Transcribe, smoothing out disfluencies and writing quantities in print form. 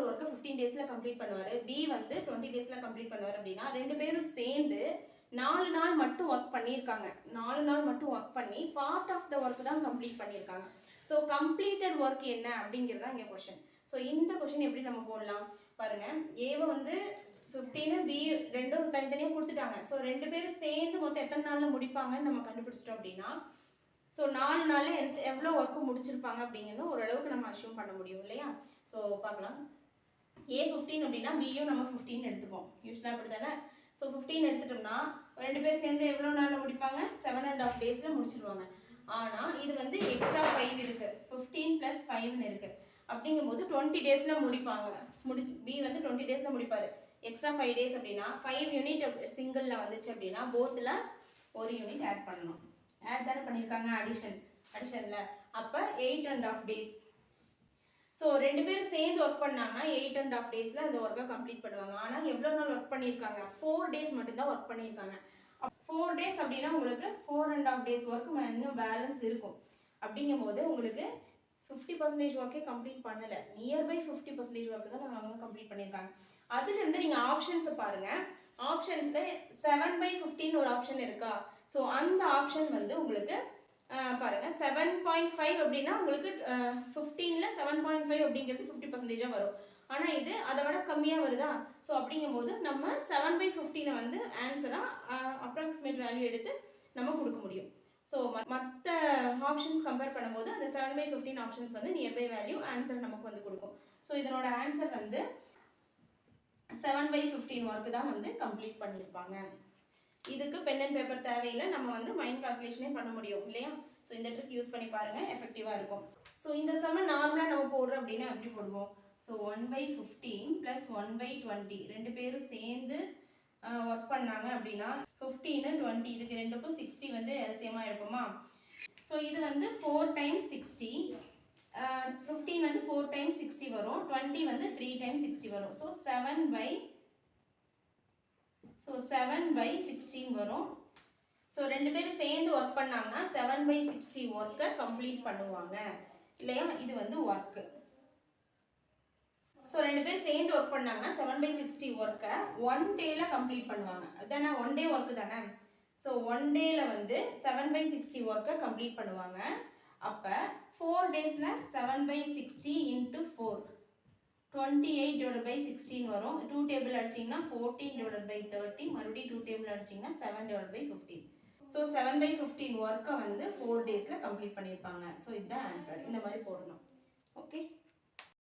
ஒரு ஒர்க்கை 15 டேஸில் கம்ப்ளீட் பண்ணுவார், பி வந்து 20 டேஸில் கம்ப்ளீட் பண்ணுவார் அப்படின்னா 2 பேரும் சேர்ந்து 4 நாள் மட்டும் ஒர்க் பண்ணியிருக்காங்க. 4 நாள் மட்டும் ஒர்க் பண்ணி பார்ட் ஆஃப் த ஒர்க் தான் கம்ப்ளீட் பண்ணியிருக்காங்க. ஸோ கம்ப்ளீட்டட் ஒர்க் என்ன அப்படிங்கிறது தான் இங்கே கொஷின். ஸோ இந்த கொஷின் எப்படி நம்ம போடலாம் பாருங்கள். ஏவை வந்து 15 பி ரெண்டும் தனித்தனியாக கொடுத்துட்டாங்க. ஸோ 2 பேரும் சேர்ந்து மொத்தம் எத்தனை நாளில் முடிப்பாங்கன்னு நம்ம கண்டுபிடிச்சிட்டோம் அப்படின்னா ஸோ 4 நாளில் எவ்வளோ ஒர்க்கு முடிச்சிருப்பாங்க அப்படிங்கிறது ஓரளவுக்கு நம்ம அஷ்யூம் பண்ண முடியும் இல்லையா. ஸோ பார்க்கலாம். ஏ 15 அப்படின்னா பியும் நம்ம 15 எடுத்துப்போம். யூஸ்வலாக அப்படி தானே. ஸோ 15 எடுத்துட்டோம்னா 2 பேர் சேர்ந்து எவ்வளோ நாளில் முடிப்பாங்க, 7.5 டேஸில் முடிச்சிருவாங்க. ஆனால் இது வந்து எக்ஸ்ட்ரா 5 இருக்குது, 15 + 5ன்னு இருக்குது. அப்படிங்கும்போது 20 டேஸில் முடிப்பாங்க. பி வந்து 20 டேஸில் முடிப்பார். எக்ஸ்ட்ரா 5 டேஸ் அப்படின்னா 5 யூனிட் சிங்கிளில் வந்துச்சு அப்படின்னா போத்தில் ஒரு யூனிட் ஆட் பண்ணணும். ஆட் தானே பண்ணியிருக்காங்க, அடிஷனில். அப்போ 8.5 டேஸ். ஸோ 2 பேரும் சேர்ந்து ஒர்க் பண்ணாங்கன்னா 8.5 டேஸில் அந்த ஒர்க்கை கம்ப்ளீட் பண்ணுவாங்க. ஆனால் எவ்வளோ நாள் ஒர்க் பண்ணியிருக்காங்க, 4 டேஸ் மட்டும்தான் ஒர்க் பண்ணியிருக்காங்க. 4 டேஸ் அப்படின்னா உங்களுக்கு 4.5 டேஸ் ஒர்க்கு இன்னும் பேலன்ஸ் இருக்கும். அப்படிங்கும்போது உங்களுக்கு 50% ஒர்க்கே கம்ப்ளீட் பண்ணலை, நியர்பை 50% ஒர்க்கு தான் அவங்க கம்ப்ளீட் பண்ணியிருக்காங்க. அதுலேருந்து நீங்கள் ஆப்ஷன்ஸை பாருங்கள். ஆப்ஷன்ஸில் 7/15 ஒரு ஆப்ஷன் இருக்கா. ஸோ அந்த ஆப்ஷன் வந்து உங்களுக்கு பாருங்கள் 7.5 அப்படின்னா உங்களுக்கு 15ல் 7.5 அப்படிங்கிறது 50% வரும். ஆனால் இது அதை விட கம்மியாக வருதா. ஸோ அப்படிங்கும்போது நம்ம 7/15 வந்து ஆன்சராக அப்ராக்சிமேட் வேல்யூ எடுத்து நம்ம கொடுக்க முடியும். ஸோ மற்ற ஆப்ஷன்ஸ் கம்பேர் பண்ணும்போது அந்த 7/15 ஆப்ஷன்ஸ் வந்து நியர்பை வேல்யூ ஆன்சர் நமக்கு வந்து கொடுக்கும். ஸோ இதனோட ஆன்சர் வந்து 7/15 ஒர்க்கு தான் வந்து கம்ப்ளீட் பண்ணியிருப்பாங்க. இதுக்கு பென் அண்ட் பேப்பர் தேவையில்லை, நம்ம வந்து மைண்ட் கால்குலேஷனே பண்ண முடியும் இல்லையா. ஸோ இந்த ட்ரிக் யூஸ் பண்ணி பாருங்கள், எஃபெக்டிவாக இருக்கும். ஸோ இந்த சம்ம நார்மலாக நம்ம போடுறோம் அப்படின்னா எப்படி போடுவோம். ஸோ 1/15 + 1/20 2 பேரும் சேர்ந்து ஒர்க் பண்ணாங்க அப்படின்னா 15 20 இதுக்கு ரெண்டுக்கும் 60 வந்து எல்சியமாக இருக்குமா. ஸோ இது வந்து 4 × 60, 15 வந்து 4 × 60 வரும், 20 வந்து 3 × 60 வரும். ஸோ 7/16 வரும். ஸோ 2 பேரும் சேர்ந்து ஒர்க் பண்ணாங்கன்னா 7/60 ஒர்க்கை கம்ப்ளீட் பண்ணுவாங்க இல்லையா. இது வந்து ஒர்க்கு. ஸோ 2 பேர் சேர்ந்து ஒர்க் பண்ணாங்கன்னா 7/60 ஒர்க்கை 1 டேயில் கம்ப்ளீட் பண்ணுவாங்க. அதுதானே 1 டே ஒர்க்கு தானே. ஸோ 1 டேயில் வந்து 7/60 ஒர்க்கை கம்ப்ளீட் பண்ணுவாங்க. அப்போ 4 டேஸில் 7/60 × 4 28/16 வரும். 2 டேபிள் அடிச்சிங்கன்னா 14/30, மறுபடியும் 2 டேபிள் அடிச்சிங்கன்னா 7/15. ஸோ 7/15 ஒர்க்கை வந்து 4 டேஸில் கம்ப்ளீட் பண்ணியிருப்பாங்க. ஸோ இதுதான் ஆன்சர். இந்த மாதிரி போடணும். ஓகே.